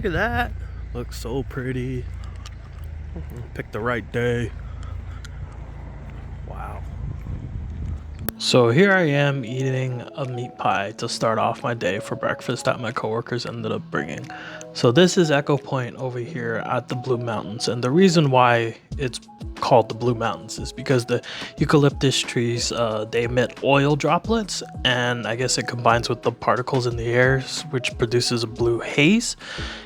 at that. Looks so pretty. Picked the right day. Wow. So here I am eating a meat pie to start off my day for breakfast that my coworkers ended up bringing. So this is Echo Point over here at the Blue Mountains, and the reason why it's called the Blue Mountains is because the eucalyptus trees, they emit oil droplets, and I guess it combines with the particles in the air, which produces a blue haze.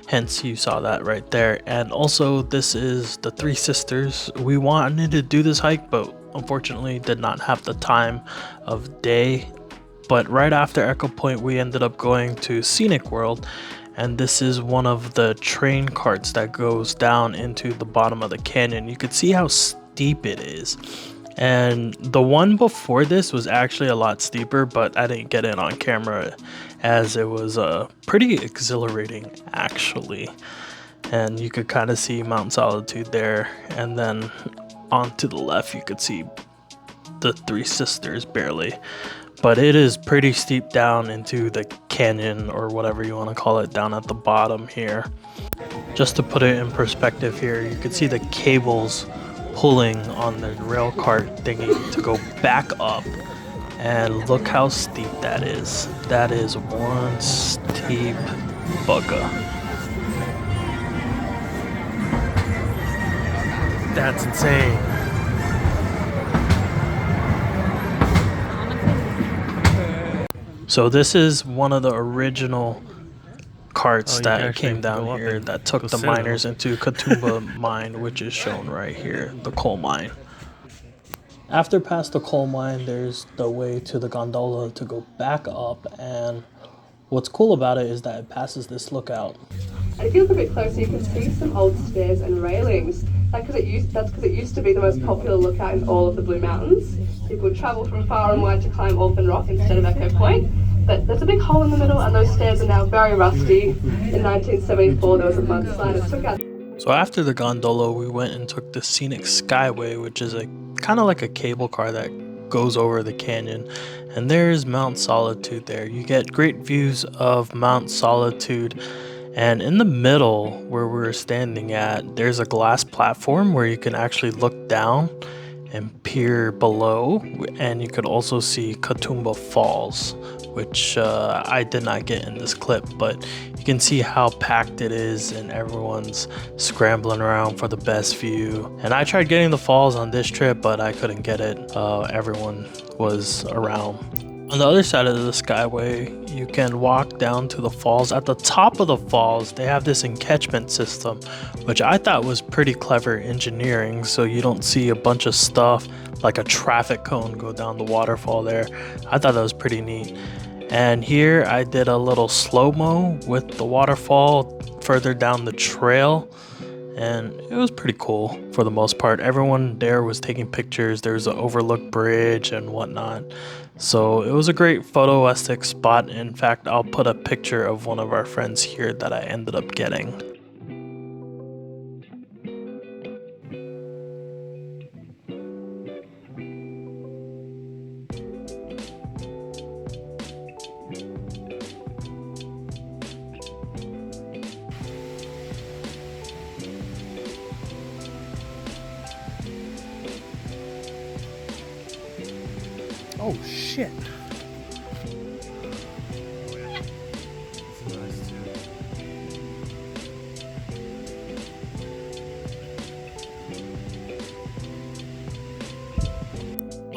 Hence you saw that right there. And also this is the Three Sisters. We wanted to do this hike, but unfortunately did not have the time of day. But right after Echo Point, we ended up going to Scenic World, and this is one of the train carts that goes down into the bottom of the canyon. You could see how steep it is, and the one before this was actually a lot steeper, but I didn't get it on camera as it was pretty exhilarating actually. And you could kind of see Mount Solitude there, and then on to the left you could see the Three Sisters barely. But it is pretty steep down into the canyon, or whatever you want to call it, down at the bottom here. Just to put it in perspective here, you can see the cables pulling on the rail cart thingy to go back up. And look how steep that is. That is one steep bugger. That's insane. So this is one of the original carts that came down here that took the miners into Katoomba mine, which is shown right here, the coal mine. After past the coal mine, there's the way to the gondola to go back up, and what's cool about it is that it passes this lookout. And if you look a bit closer, you can see some old stairs and railings. That's because it used to be the most popular lookout in all of the Blue Mountains. People would travel from far and wide to climb Orphan Rock instead of Echo Point. But there's a big hole in the middle, and those stairs are now very rusty. In 1974, there was a mudslide that took out. So after the gondola, we went and took the Scenic Skyway, which is a kind of like a cable car that goes over the canyon. And there's Mount Solitude there. You get great views of Mount Solitude. And in the middle where we're standing at, there's a glass platform where you can actually look down and peer below, and you could also see Katoomba Falls, which I did not get in this clip, but you can see how packed it is and everyone's scrambling around for the best view. And I tried getting the falls on this trip, but I couldn't get it. Everyone was around. On the other side of the Skyway, you can walk down to the falls. At the top of the falls, they have this encatchment system, which I thought was pretty clever engineering, so you don't see a bunch of stuff like a traffic cone go down the waterfall there. I thought that was pretty neat. And here I did a little slow-mo with the waterfall further down the trail, and it was pretty cool for the most part. Everyone there was taking pictures. There's an overlook bridge and whatnot. So it was a great photoesthetic spot. In fact, I'll put a picture of one of our friends here that I ended up getting. Oh shit.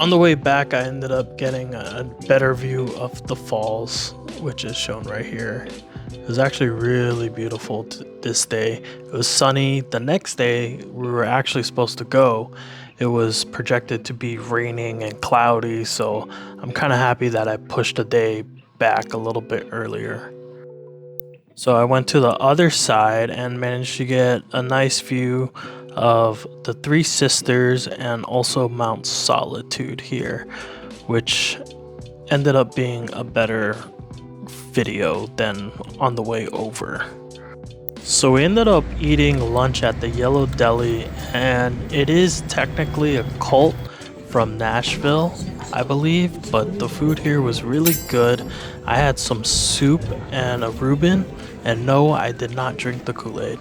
On the way back, I ended up getting a better view of the falls, which is shown right here. It was actually really beautiful this day. It was sunny. The next day we were actually supposed to go. It was projected to be raining and cloudy, so I'm kind of happy that I pushed the day back a little bit earlier. So I went to the other side and managed to get a nice view of the Three Sisters and also Mount Solitude here, which ended up being a better video than on the way over. So we ended up eating lunch at the Yellow Deli, and it is technically a cult from Nashville, I believe, but the food here was really good. I had some soup and a Reuben, and no, I did not drink the Kool-Aid.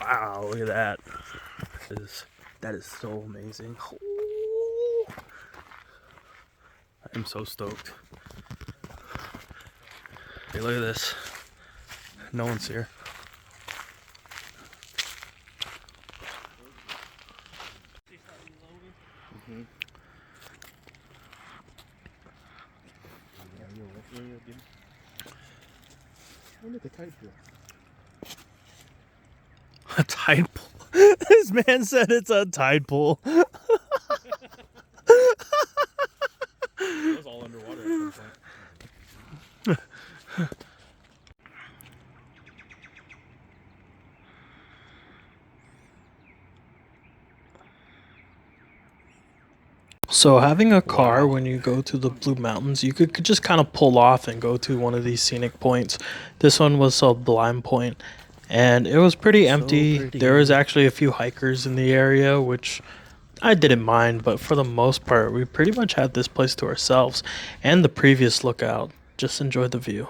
Wow, look at that. That is so amazing. I am so stoked. Hey, look at this. No one's here. A tide pool. This man said it's a tide pool. It was all underwater at some point. So having a car when you go to the Blue Mountains, you could just kind of pull off and go to one of these scenic points. This one was a blind point, and it was pretty empty. There was actually a few hikers in the area, which I didn't mind, but for the most part, we pretty much had this place to ourselves and the previous lookout. Just enjoyed the view.